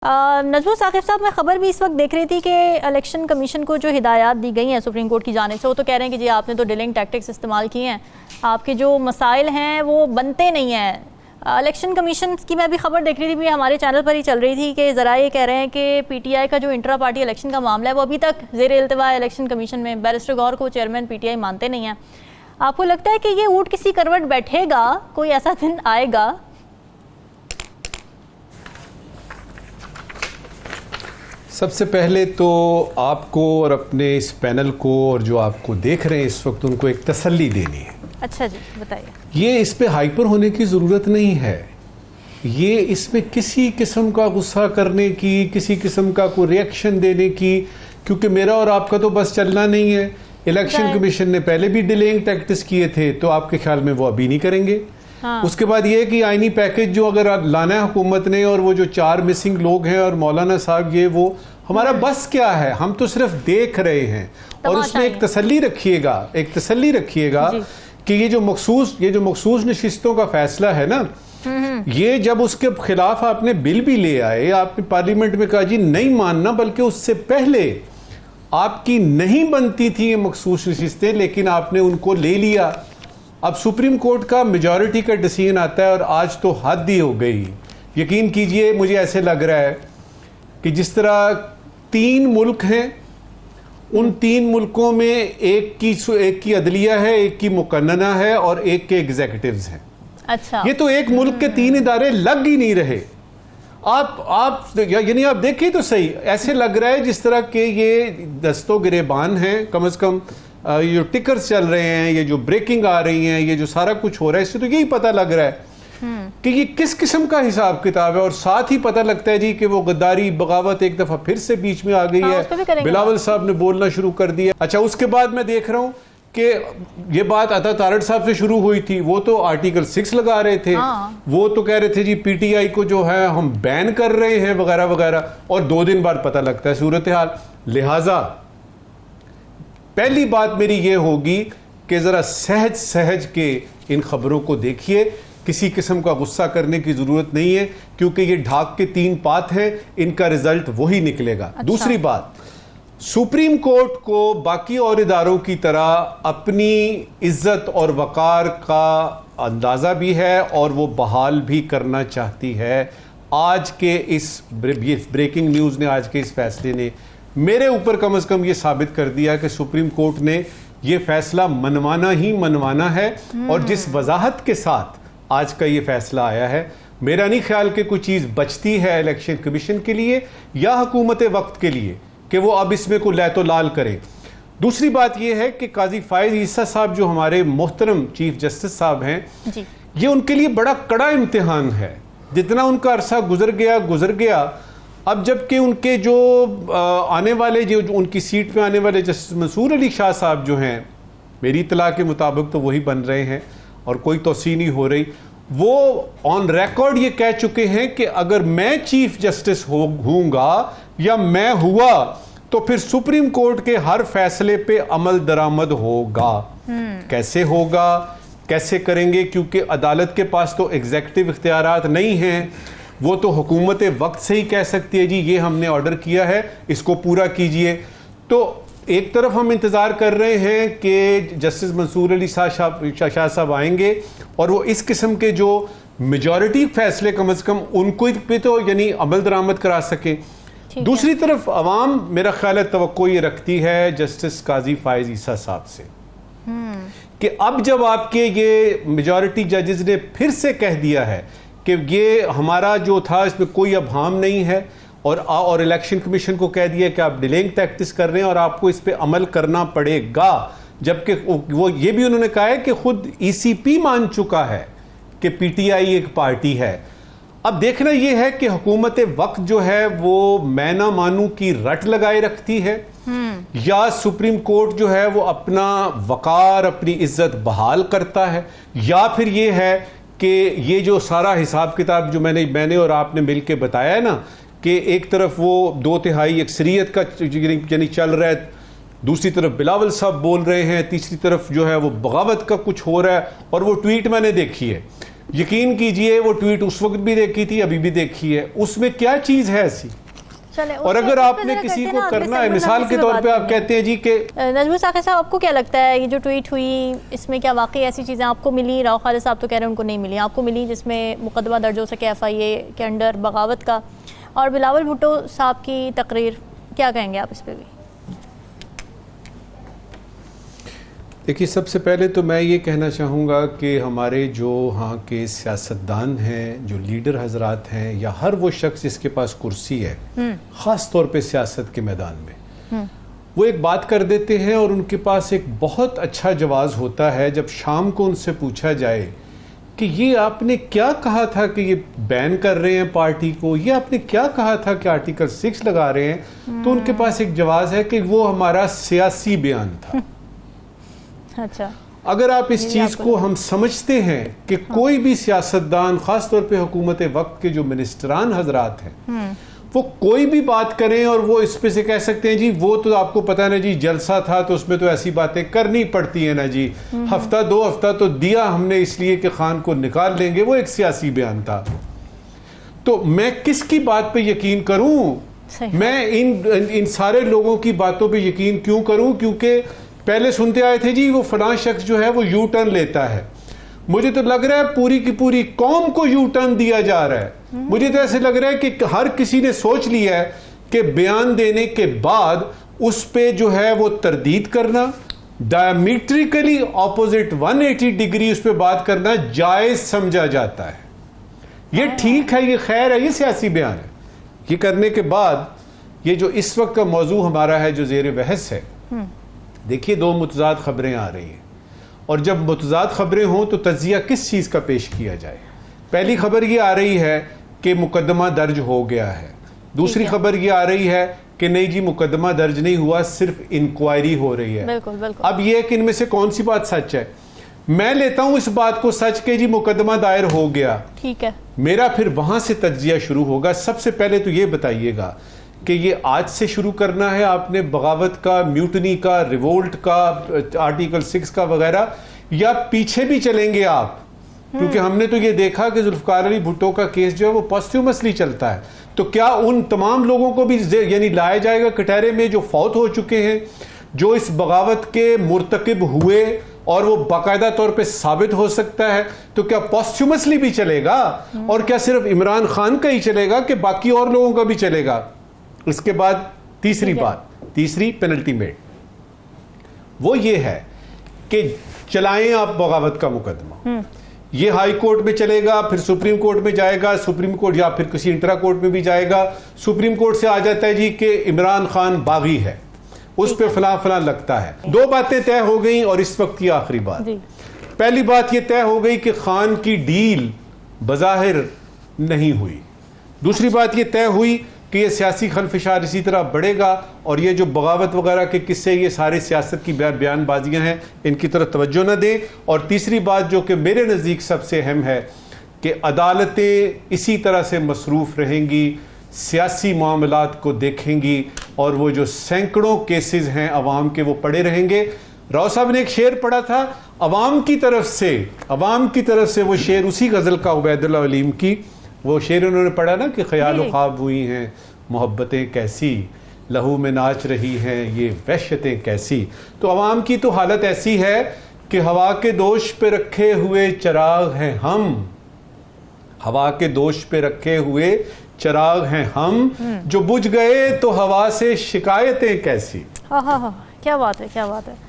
नजमुल साकिब साहब, मैं ख़बर भी इस वक्त देख रही थी कि इलेक्शन कमीशन को जो हिदायत दी गई हैं सुप्रीम कोर्ट की जानिब से, वो तो कह रहे हैं कि जी आपने तो डिलेइंग टैक्टिक्स इस्तेमाल किए हैं, आपके जो मसाइल हैं वो बनते नहीं हैं। इलेक्शन कमीशन की मैं भी खबर देख रही थी, भी हमारे चैनल पर ही चल रही थी कि ज़रा ये कह रहे हैं कि PTI का जो इंट्रा पार्टी इलेक्शन का मामला है वो अभी तक ज़ेर इल्तिवा इलेक्शन कमीशन में, बैरिस्टर गौहर को चेयरमैन PTI मानते नहीं हैं। आपको लगता है कि ये ऊँट किसी करवट बैठेगा, कोई ऐसा दिन आएगा? सबसे पहले तो आपको और अपने इस पैनल को और जो आपको देख रहे हैं इस वक्त, उनको एक तसल्ली देनी है। अच्छा जी, बताइए। ये इस पे हाइपर होने की ज़रूरत नहीं है। ये इसमें किसी किस्म का गुस्सा करने की, किसी किस्म का कोई रिएक्शन देने की, क्योंकि मेरा और आपका तो बस चलना नहीं है। इलेक्शन कमीशन ने पहले भी डिलेइंग टैक्टिक्स किए थे, तो आपके ख्याल में वो अभी नहीं करेंगे? हाँ। उसके बाद ये कि आईनी पैकेज जो अगर लाना है हुकूमत ने, और वो जो 4 मिसिंग लोग हैं और मौलाना साहब, ये वो हमारा बस क्या है? हम तो सिर्फ देख रहे हैं। और उसमें एक तसल्ली रखिएगा कि ये जो मखसूस नशिस्तों का फैसला है ना, ये जब उसके खिलाफ आपने बिल भी ले आए, आपने पार्लियामेंट में कहा जी नहीं मानना, बल्कि उससे पहले आपकी नहीं बनती थी ये मखसूस नशिस्तें, लेकिन आपने उनको ले लिया। अब सुप्रीम कोर्ट का मेजॉरिटी का डिसीजन आता है, और आज तो हद ही हो गई। यकीन कीजिए, मुझे ऐसे लग रहा है कि जिस तरह 3 मुल्क हैं, उन 3 मुल्कों में एक की अदलिया है, एक की मुकन्नना है और एक के एग्जीक्यूटिव्स हैं। अच्छा, ये तो एक मुल्क के 3 इदारे लग ही नहीं रहे। आप यानी आप देखिए तो सही, ऐसे लग रहा है जिस तरह के ये दस्तो गिरेबान हैं। कम से कम ये जो टिकर्स चल रहे हैं, ये जो ब्रेकिंग आ रही हैं, ये जो सारा कुछ हो रहा है, इससे तो यही पता लग रहा है कि ये किस किस्म का हिसाब किताब है। और साथ ही पता लगता है जी कि वो गद्दारी बगावत एक दफा फिर से बीच में आ गई है। बिलावल साहब ने बोलना शुरू कर दिया। अच्छा, उसके बाद मैं देख रहा हूं कि ये बात अता तारड़ साहब से शुरू हुई थी। वो तो आर्टिकल 6 लगा रहे थे। वो तो कह रहे थे जी PTI को जो है हम बैन कर रहे हैं वगैरह वगैरह, और 2 दिन बाद पता लगता है सूरत हाल। लिहाजा पहली बात मेरी ये होगी कि जरा सहज सहज के इन खबरों को देखिए। किसी किस्म का गुस्सा करने की जरूरत नहीं है, क्योंकि ये ढाक के 3 पात हैं, इनका रिजल्ट वही निकलेगा। अच्छा। दूसरी बात, सुप्रीम कोर्ट को बाकी और इदारों की तरह अपनी इज्जत और वकार का अंदाजा भी है, और वो बहाल भी करना चाहती है। आज के इस ब्रेकिंग न्यूज़ ने, आज के इस फैसले ने मेरे ऊपर कम से कम ये साबित कर दिया कि सुप्रीम कोर्ट ने ये फैसला मनवाना ही मनवाना है। और जिस वजाहत के साथ आज का ये फैसला आया है, मेरा नहीं ख्याल कि कोई चीज़ बचती है इलेक्शन कमीशन के लिए या हुकूमत वक्त के लिए कि वो अब इसमें को लैतो लाल करें। दूसरी बात यह है कि काजी फायज ईसा साहब जो हमारे मोहतरम चीफ जस्टिस साहब हैं, ये उनके लिए बड़ा कड़ा इम्तिहान है। जितना उनका अरसा गुजर गया, अब जबकि उनके जो आने वाले जो उनकी सीट पे आने वाले जस्टिस मंसूर अली शाह साहब जो हैं, मेरी इतला के मुताबिक तो वही बन रहे हैं और कोई तोसी नहीं हो रही। वो ऑन रिकॉर्ड ये कह चुके हैं कि अगर मैं चीफ जस्टिस होऊंगा या मैं हुआ तो फिर सुप्रीम कोर्ट के हर फैसले पे अमल दरामद होगा। कैसे होगा, कैसे करेंगे? क्योंकि अदालत के पास तो एग्जीक्यूटिव इख्तियारात नहीं हैं। वो तो हुकूमत वक्त से ही कह सकती है जी ये हमने ऑर्डर किया है, इसको पूरा कीजिए। तो एक तरफ हम इंतज़ार कर रहे हैं कि जस्टिस मंसूर अली शाह साहब आएंगे और वो इस किस्म के जो मेजॉरिटी फैसले कम से कम उनको पे तो यानी अमल दरामद करा सके। दूसरी तरफ अवाम मेरा ख्याल है तवक्को ये रखती है जस्टिस काजी फायज ईसा साहब से कि अब जब आपके ये मेजॉरिटी जजेस ने फिर से कह दिया है कि ये हमारा जो था इसमें कोई अभाम नहीं है, और इलेक्शन कमीशन को कह दिया कि आप डिलेइंग टैक्टिक्स कर रहे हैं और आपको इस पे अमल करना पड़ेगा, जबकि वो ये भी उन्होंने कहा है कि खुद ECP मान चुका है कि PTI एक पार्टी है। अब देखना ये है कि हुकूमत वक्त जो है वो मैं ना मानू की रट लगाए रखती है, या सुप्रीम कोर्ट जो है वो अपना वकार, अपनी इज्जत बहाल करता है, या फिर ये है कि ये जो सारा हिसाब किताब जो मैंने और आपने मिलके बताया है ना, कि एक तरफ वो 2/3 अक्सरियत का यानी चल रहा है, दूसरी तरफ बिलावल साहब बोल रहे हैं, तीसरी तरफ जो है वो बगावत का कुछ हो रहा है। और वो ट्वीट मैंने देखी है यकीन कीजिए वो ट्वीट उस वक्त भी देखी थी, अभी भी देखी है, उसमें क्या चीज है ऐसी। चले, और अगर आपने किसी को करना है, मिसाल के तौर पे आप कहते हैं जी कि नजमुल साकिब साहब, आपको क्या लगता है ये जो ट्वीट हुई इसमें क्या वाकई ऐसी चीज़ें आपको मिली? राव खालिद साहब तो कह रहे हैं उनको नहीं मिली, आपको मिली जिसमें मुकदमा दर्ज हो सके FIA के अंडर बगावत का? और बिलावल भुट्टो साहब की तकरीर, क्या कहेंगे आप इस पर भी? देखिए, सबसे पहले तो मैं ये कहना चाहूँगा कि हमारे जो यहाँ के सियासतदान हैं, जो लीडर हजरात हैं, या हर वो शख्स जिसके पास कुर्सी है, ख़ास तौर पे सियासत के मैदान में, वो एक बात कर देते हैं और उनके पास एक बहुत अच्छा जवाब होता है जब शाम को उनसे पूछा जाए कि ये आपने क्या कहा था कि ये बैन कर रहे हैं पार्टी को, ये आपने क्या कहा था कि आर्टिकल 6 लगा रहे हैं, तो उनके पास एक जवाब है कि वो हमारा सियासी बयान था। अच्छा, अगर आप इस चीज को हम समझते हैं कि कोई भी सियासतदान, खास तौर पे हुकूमत वक्त के जो मिनिस्टरान हजरात हैं, वो कोई भी बात करें और वो इस पे से कह सकते हैं जी वो तो आपको पता है ना जी, जलसा था तो उसमें तो ऐसी बातें करनी पड़ती है ना जी, हफ्ता 2 हफ्ता तो दिया हमने इसलिए कि खान को निकाल लेंगे, वो एक सियासी बयान था। तो मैं किसकी बात पे यकीन करूं? मैं इन सारे लोगों की बातों पे यकीन क्यों करूं? क्योंकि पहले सुनते आए थे जी वो फलां शख्स जो है वो यू टर्न लेता है। मुझे तो लग रहा है पूरी की पूरी कौम को यू टर्न दिया जा रहा है। मुझे तो ऐसे लग रहा है कि हर किसी ने सोच लिया है कि बयान देने के बाद उस पे जो है वो तरदीद करना, डायमीट्रिकली ऑपोजिट 180 डिग्री उस पे बात करना जायज समझा जाता है। ये ठीक है, ये खैर है, ये सियासी बयान है। ये करने के बाद ये जो इस वक्त का मौजू हमारा है जो ज़ेर बहस है, देखिए 2 मुतज़ाद खबरें आ रही हैं, और जब मुतज़ाद खबरें हों तो तज्जिया किस चीज़ का पेश किया जाए? पहली खबर ये आ रही है कि मुकदमा दर्ज हो गया है, दूसरी खबर ये आ रही है कि नहीं जी मुकदमा दर्ज नहीं हुआ, सिर्फ इंक्वायरी हो रही है। बिल्कुल, बिल्कुल। अब ये कि इनमें से कौन सी बात सच है? मैं लेता हूं इस बात को सच के जी मुकदमा दायर हो गया, ठीक है, मेरा फिर वहां से तज्जिया शुरू होगा। सबसे पहले तो ये बताइएगा कि ये आज से शुरू करना है आपने बगावत का, म्यूटनी का, रिवोल्ट का, आर्टिकल 6 का वगैरह, या पीछे भी चलेंगे आप? क्योंकि हमने तो ये देखा कि जुल्फकार अली भुट्टो का केस जो है वो पॉस्ट्यूमसली चलता है, तो क्या उन तमाम लोगों को भी यानी लाया जाएगा कटहरे में जो फौत हो चुके हैं, जो इस बगावत के मुर्तकिब हुए और वो बाकायदा तौर पे साबित हो सकता है? तो क्या पॉस्ट्यूमसली भी चलेगा? और क्या सिर्फ इमरान खान का ही चलेगा कि बाकी और लोगों का भी चलेगा? इसके बाद तीसरी बात, तीसरी पेनल्टी वो ये है कि चलाएं आप बगावत का मुकदमा, ये हाई कोर्ट में चलेगा, फिर सुप्रीम कोर्ट में जाएगा, सुप्रीम कोर्ट या फिर किसी इंट्रा कोर्ट में भी जाएगा, सुप्रीम कोर्ट से आ जाता है जी कि इमरान खान बागी है, उस पे फलां फलां लगता है। 2 बातें तय हो गई, और इस वक्त की आखिरी बात, पहली बात ये तय हो गई कि खान की डील बज़ाहिर नहीं हुई, दूसरी बात ये तय हुई कि ये सियासी खलफिशार इसी तरह बढ़ेगा और ये जो बगावत वगैरह के किस्से, ये सारे सियासत की बयानबाजियां हैं, इनकी तरफ तवज्जो न दें। और तीसरी बात जो कि मेरे नज़दीक सबसे अहम है कि अदालतें इसी तरह से मसरूफ़ रहेंगी, सियासी मामलात को देखेंगी, और वो जो सैकड़ों केसेस हैं अवाम के, वो पड़े रहेंगे। राव साहब ने एक शेर पढ़ा था अवाम की तरफ से वो शेर उसी गज़ल का, उबैदुल्लाह अलीम की वो शेर उन्होंने पढ़ा ना कि ख्याल ख्वाब हुई हैं मोहब्बतें कैसी, लहू में नाच रही हैं ये वहशतें कैसी। तो अवाम की तो हालत ऐसी है कि हवा के दोष पे रखे हुए चिराग हैं हम, हवा के दोष पे रखे हुए चिराग हैं हम, जो बुझ गए तो हवा से शिकायतें कैसी। हाँ हाँ हाँ, क्या बात है, क्या बात है।